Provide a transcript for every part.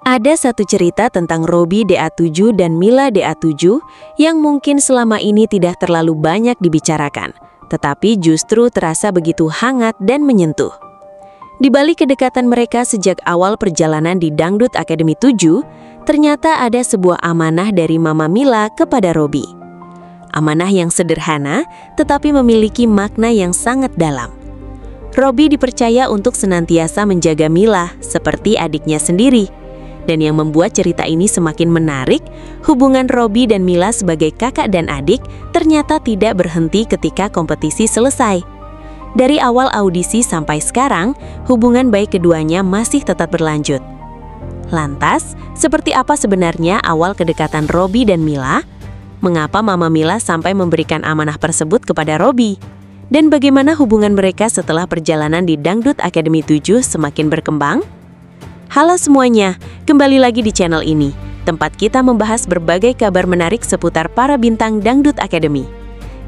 Ada satu cerita tentang Robby DA7 dan Mila DA7 yang mungkin selama ini tidak terlalu banyak dibicarakan, tetapi justru terasa begitu hangat dan menyentuh. Di balik kedekatan mereka sejak awal perjalanan di Dangdut Academy 7, ternyata ada sebuah amanah dari Mama Mila kepada Robby. Amanah yang sederhana, tetapi memiliki makna yang sangat dalam. Robby dipercaya untuk senantiasa menjaga Mila seperti adiknya sendiri. Dan yang membuat cerita ini semakin menarik, hubungan Robby dan Mila sebagai kakak dan adik ternyata tidak berhenti ketika kompetisi selesai. Dari awal audisi sampai sekarang, hubungan baik keduanya masih tetap berlanjut. Lantas, seperti apa sebenarnya awal kedekatan Robby dan Mila? Mengapa Mama Mila sampai memberikan amanah tersebut kepada Robby? Dan bagaimana hubungan mereka setelah perjalanan di Dangdut Academy 7 semakin berkembang? Halo semuanya, kembali lagi di channel ini, tempat kita membahas berbagai kabar menarik seputar para bintang Dangdut Academy.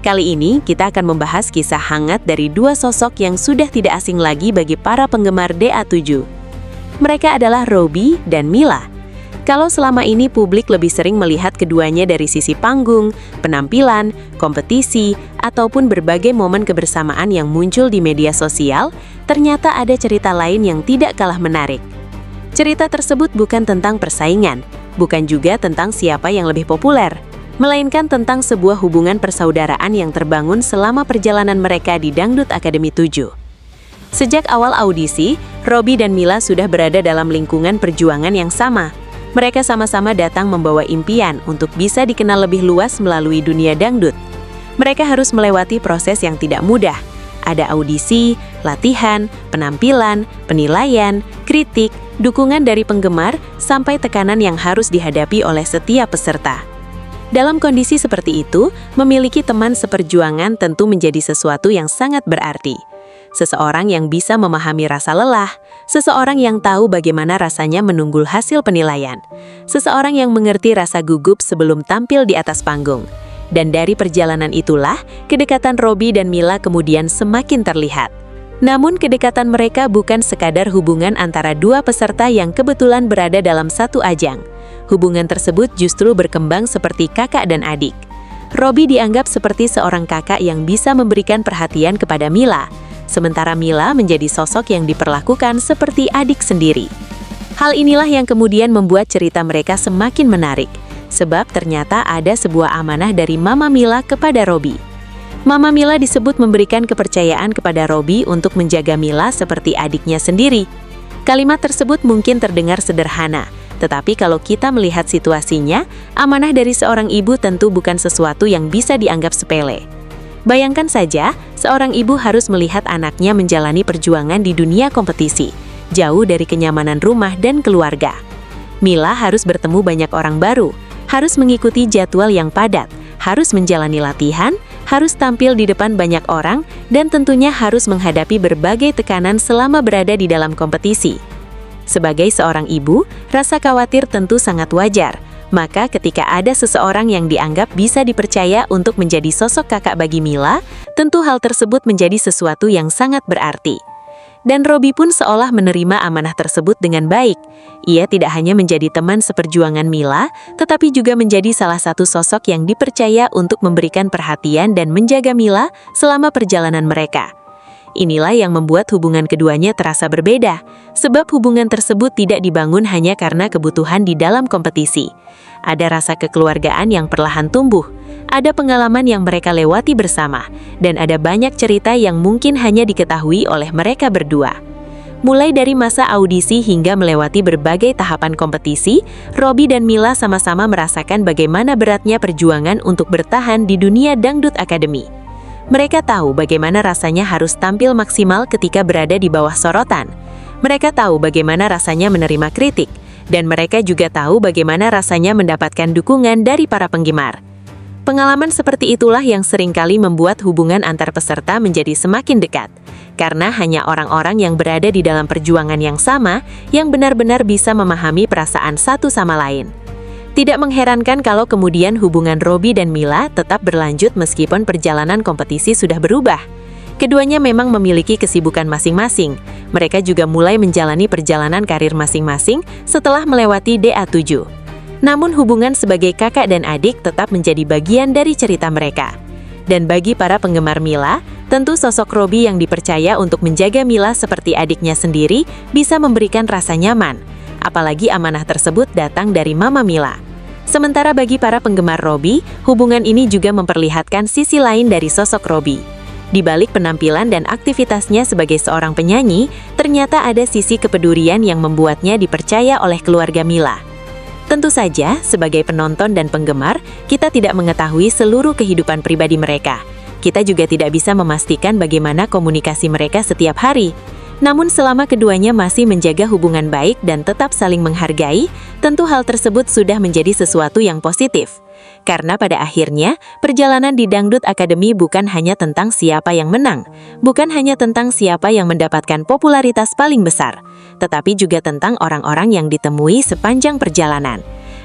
Kali ini kita akan membahas kisah hangat dari dua sosok yang sudah tidak asing lagi bagi para penggemar DA7. Mereka adalah Robby dan Mila. Kalau selama ini publik lebih sering melihat keduanya dari sisi panggung, penampilan, kompetisi, ataupun berbagai momen kebersamaan yang muncul di media sosial, ternyata ada cerita lain yang tidak kalah menarik. Cerita tersebut bukan tentang persaingan, bukan juga tentang siapa yang lebih populer, melainkan tentang sebuah hubungan persaudaraan yang terbangun selama perjalanan mereka di Dangdut Academy 7. Sejak awal audisi, Robby dan Mila sudah berada dalam lingkungan perjuangan yang sama. Mereka sama-sama datang membawa impian untuk bisa dikenal lebih luas melalui dunia dangdut. Mereka harus melewati proses yang tidak mudah. Ada audisi, latihan, penampilan, penilaian, kritik, dukungan dari penggemar, sampai tekanan yang harus dihadapi oleh setiap peserta. Dalam kondisi seperti itu, memiliki teman seperjuangan tentu menjadi sesuatu yang sangat berarti. Seseorang yang bisa memahami rasa lelah, seseorang yang tahu bagaimana rasanya menunggu hasil penilaian, seseorang yang mengerti rasa gugup sebelum tampil di atas panggung. Dan dari perjalanan itulah, kedekatan Robby dan Mila kemudian semakin terlihat. Namun kedekatan mereka bukan sekadar hubungan antara dua peserta yang kebetulan berada dalam satu ajang. Hubungan tersebut justru berkembang seperti kakak dan adik. Robby dianggap seperti seorang kakak yang bisa memberikan perhatian kepada Mila, sementara Mila menjadi sosok yang diperlakukan seperti adik sendiri. Hal inilah yang kemudian membuat cerita mereka semakin menarik, sebab ternyata ada sebuah amanah dari Mama Mila kepada Robby. Mama Mila disebut memberikan kepercayaan kepada Robby untuk menjaga Mila seperti adiknya sendiri. Kalimat tersebut mungkin terdengar sederhana, tetapi kalau kita melihat situasinya, amanah dari seorang ibu tentu bukan sesuatu yang bisa dianggap sepele. Bayangkan saja, seorang ibu harus melihat anaknya menjalani perjuangan di dunia kompetisi, jauh dari kenyamanan rumah dan keluarga. Mila harus bertemu banyak orang baru, harus mengikuti jadwal yang padat, harus menjalani latihan, harus tampil di depan banyak orang, dan tentunya harus menghadapi berbagai tekanan selama berada di dalam kompetisi. Sebagai seorang ibu, rasa khawatir tentu sangat wajar. Maka ketika ada seseorang yang dianggap bisa dipercaya untuk menjadi sosok kakak bagi Mila, tentu hal tersebut menjadi sesuatu yang sangat berarti. Dan Robby pun seolah menerima amanah tersebut dengan baik. Ia tidak hanya menjadi teman seperjuangan Mila, tetapi juga menjadi salah satu sosok yang dipercaya untuk memberikan perhatian dan menjaga Mila selama perjalanan mereka. Inilah yang membuat hubungan keduanya terasa berbeda, sebab hubungan tersebut tidak dibangun hanya karena kebutuhan di dalam kompetisi. Ada rasa kekeluargaan yang perlahan tumbuh, ada pengalaman yang mereka lewati bersama, dan ada banyak cerita yang mungkin hanya diketahui oleh mereka berdua. Mulai dari masa audisi hingga melewati berbagai tahapan kompetisi, Robby dan Mila sama-sama merasakan bagaimana beratnya perjuangan untuk bertahan di dunia Dangdut Academy. Mereka tahu bagaimana rasanya harus tampil maksimal ketika berada di bawah sorotan. Mereka tahu bagaimana rasanya menerima kritik, dan mereka juga tahu bagaimana rasanya mendapatkan dukungan dari para penggemar. Pengalaman seperti itulah yang seringkali membuat hubungan antar peserta menjadi semakin dekat, karena hanya orang-orang yang berada di dalam perjuangan yang sama yang benar-benar bisa memahami perasaan satu sama lain. Tidak mengherankan kalau kemudian hubungan Robby dan Mila tetap berlanjut meskipun perjalanan kompetisi sudah berubah. Keduanya memang memiliki kesibukan masing-masing. Mereka juga mulai menjalani perjalanan karir masing-masing setelah melewati DA7. Namun hubungan sebagai kakak dan adik tetap menjadi bagian dari cerita mereka. Dan bagi para penggemar Mila, tentu sosok Robby yang dipercaya untuk menjaga Mila seperti adiknya sendiri bisa memberikan rasa nyaman. Apalagi amanah tersebut datang dari Mama Mila. Sementara bagi para penggemar Robby, hubungan ini juga memperlihatkan sisi lain dari sosok Robby. Di balik penampilan dan aktivitasnya sebagai seorang penyanyi, ternyata ada sisi kepedulian yang membuatnya dipercaya oleh keluarga Mila. Tentu saja, sebagai penonton dan penggemar, kita tidak mengetahui seluruh kehidupan pribadi mereka. Kita juga tidak bisa memastikan bagaimana komunikasi mereka setiap hari. Namun selama keduanya masih menjaga hubungan baik dan tetap saling menghargai, tentu hal tersebut sudah menjadi sesuatu yang positif. Karena pada akhirnya, perjalanan di Dangdut Academy bukan hanya tentang siapa yang menang, bukan hanya tentang siapa yang mendapatkan popularitas paling besar, tetapi juga tentang orang-orang yang ditemui sepanjang perjalanan.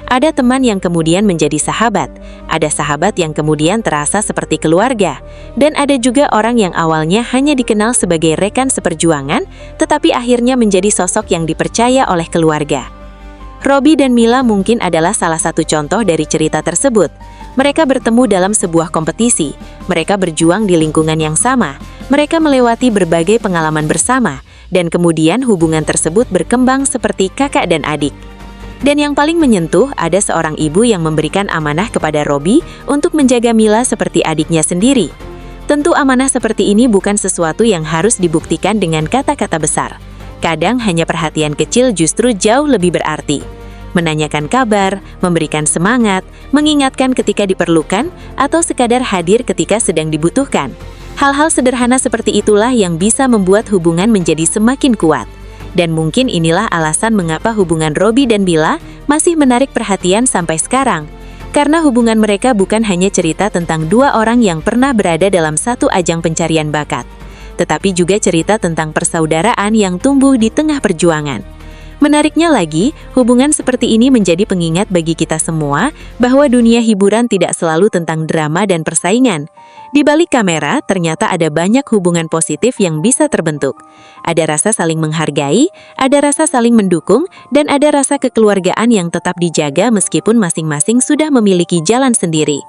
Ada teman yang kemudian menjadi sahabat, ada sahabat yang kemudian terasa seperti keluarga, dan ada juga orang yang awalnya hanya dikenal sebagai rekan seperjuangan, tetapi akhirnya menjadi sosok yang dipercaya oleh keluarga. Robby dan Mila mungkin adalah salah satu contoh dari cerita tersebut. Mereka bertemu dalam sebuah kompetisi, mereka berjuang di lingkungan yang sama, mereka melewati berbagai pengalaman bersama, dan kemudian hubungan tersebut berkembang seperti kakak dan adik. Dan yang paling menyentuh, ada seorang ibu yang memberikan amanah kepada Robby untuk menjaga Mila seperti adiknya sendiri. Tentu amanah seperti ini bukan sesuatu yang harus dibuktikan dengan kata-kata besar. Kadang hanya perhatian kecil justru jauh lebih berarti. Menanyakan kabar, memberikan semangat, mengingatkan ketika diperlukan, atau sekadar hadir ketika sedang dibutuhkan. Hal-hal sederhana seperti itulah yang bisa membuat hubungan menjadi semakin kuat. Dan mungkin inilah alasan mengapa hubungan Robby dan Mila masih menarik perhatian sampai sekarang. Karena hubungan mereka bukan hanya cerita tentang dua orang yang pernah berada dalam satu ajang pencarian bakat, tetapi juga cerita tentang persaudaraan yang tumbuh di tengah perjuangan. Menariknya lagi, hubungan seperti ini menjadi pengingat bagi kita semua bahwa dunia hiburan tidak selalu tentang drama dan persaingan. Di balik kamera, ternyata ada banyak hubungan positif yang bisa terbentuk. Ada rasa saling menghargai, ada rasa saling mendukung, dan ada rasa kekeluargaan yang tetap dijaga meskipun masing-masing sudah memiliki jalan sendiri.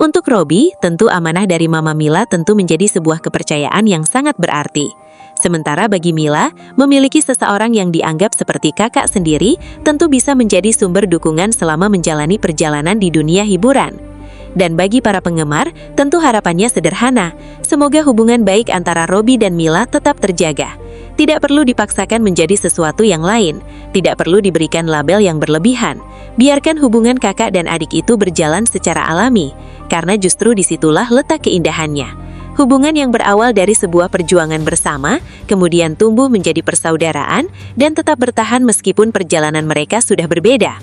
Untuk Robby, tentu amanah dari Mama Mila tentu menjadi sebuah kepercayaan yang sangat berarti. Sementara bagi Mila, memiliki seseorang yang dianggap seperti kakak sendiri tentu bisa menjadi sumber dukungan selama menjalani perjalanan di dunia hiburan. Dan bagi para penggemar, tentu harapannya sederhana. Semoga hubungan baik antara Robby dan Mila tetap terjaga. Tidak perlu dipaksakan menjadi sesuatu yang lain, tidak perlu diberikan label yang berlebihan. Biarkan hubungan kakak dan adik itu berjalan secara alami, karena justru disitulah letak keindahannya. Hubungan yang berawal dari sebuah perjuangan bersama, kemudian tumbuh menjadi persaudaraan, dan tetap bertahan meskipun perjalanan mereka sudah berbeda.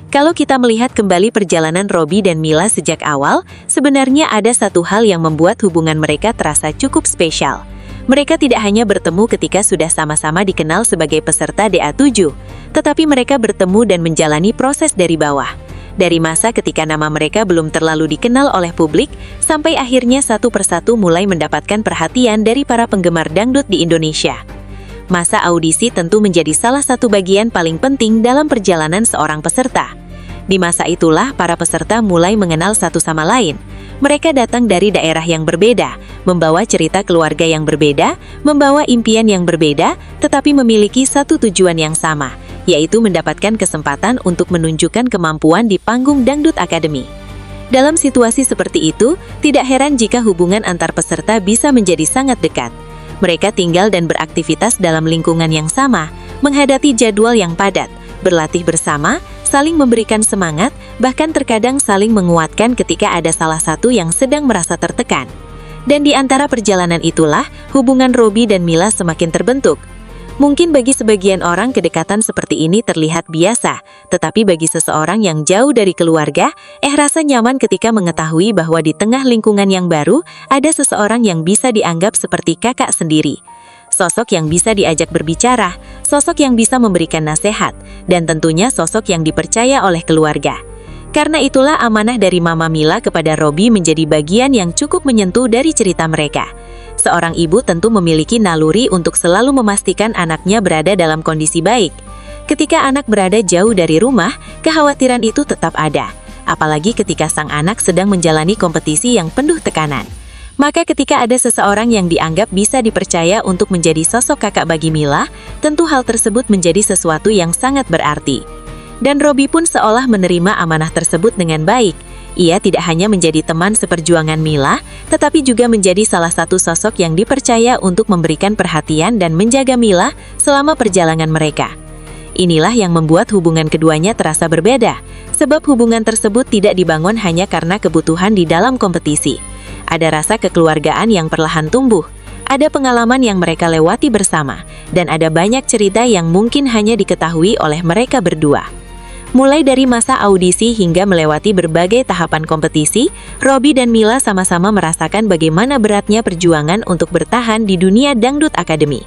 Kalau kita melihat kembali perjalanan Robby dan Mila sejak awal, sebenarnya ada satu hal yang membuat hubungan mereka terasa cukup spesial. Mereka tidak hanya bertemu ketika sudah sama-sama dikenal sebagai peserta DA7, tetapi mereka bertemu dan menjalani proses dari bawah. Dari masa ketika nama mereka belum terlalu dikenal oleh publik, sampai akhirnya satu persatu mulai mendapatkan perhatian dari para penggemar dangdut di Indonesia. Masa audisi tentu menjadi salah satu bagian paling penting dalam perjalanan seorang peserta. Di masa itulah para peserta mulai mengenal satu sama lain. Mereka datang dari daerah yang berbeda, membawa cerita keluarga yang berbeda, membawa impian yang berbeda, tetapi memiliki satu tujuan yang sama, yaitu mendapatkan kesempatan untuk menunjukkan kemampuan di panggung Dangdut Academy. Dalam situasi seperti itu, tidak heran jika hubungan antar peserta bisa menjadi sangat dekat. Mereka tinggal dan beraktivitas dalam lingkungan yang sama, menghadapi jadwal yang padat, berlatih bersama, saling memberikan semangat, bahkan terkadang saling menguatkan ketika ada salah satu yang sedang merasa tertekan. Dan di antara perjalanan itulah, hubungan Robby dan Mila semakin terbentuk. Mungkin bagi sebagian orang kedekatan seperti ini terlihat biasa, tetapi bagi seseorang yang jauh dari keluarga, rasa nyaman ketika mengetahui bahwa di tengah lingkungan yang baru, ada seseorang yang bisa dianggap seperti kakak sendiri. Sosok yang bisa diajak berbicara, sosok yang bisa memberikan nasihat, dan tentunya sosok yang dipercaya oleh keluarga. Karena itulah amanah dari Mama Mila kepada Robby menjadi bagian yang cukup menyentuh dari cerita mereka. Seorang ibu tentu memiliki naluri untuk selalu memastikan anaknya berada dalam kondisi baik. Ketika anak berada jauh dari rumah, kekhawatiran itu tetap ada. Apalagi ketika sang anak sedang menjalani kompetisi yang penuh tekanan. Maka ketika ada seseorang yang dianggap bisa dipercaya untuk menjadi sosok kakak bagi Mila, tentu hal tersebut menjadi sesuatu yang sangat berarti. Dan Robby pun seolah menerima amanah tersebut dengan baik. Ia tidak hanya menjadi teman seperjuangan Mila, tetapi juga menjadi salah satu sosok yang dipercaya untuk memberikan perhatian dan menjaga Mila selama perjalanan mereka. Inilah yang membuat hubungan keduanya terasa berbeda, sebab hubungan tersebut tidak dibangun hanya karena kebutuhan di dalam kompetisi. Ada rasa kekeluargaan yang perlahan tumbuh, ada pengalaman yang mereka lewati bersama, dan ada banyak cerita yang mungkin hanya diketahui oleh mereka berdua. Mulai dari masa audisi hingga melewati berbagai tahapan kompetisi, Robby dan Mila sama-sama merasakan bagaimana beratnya perjuangan untuk bertahan di dunia dangdut akademi.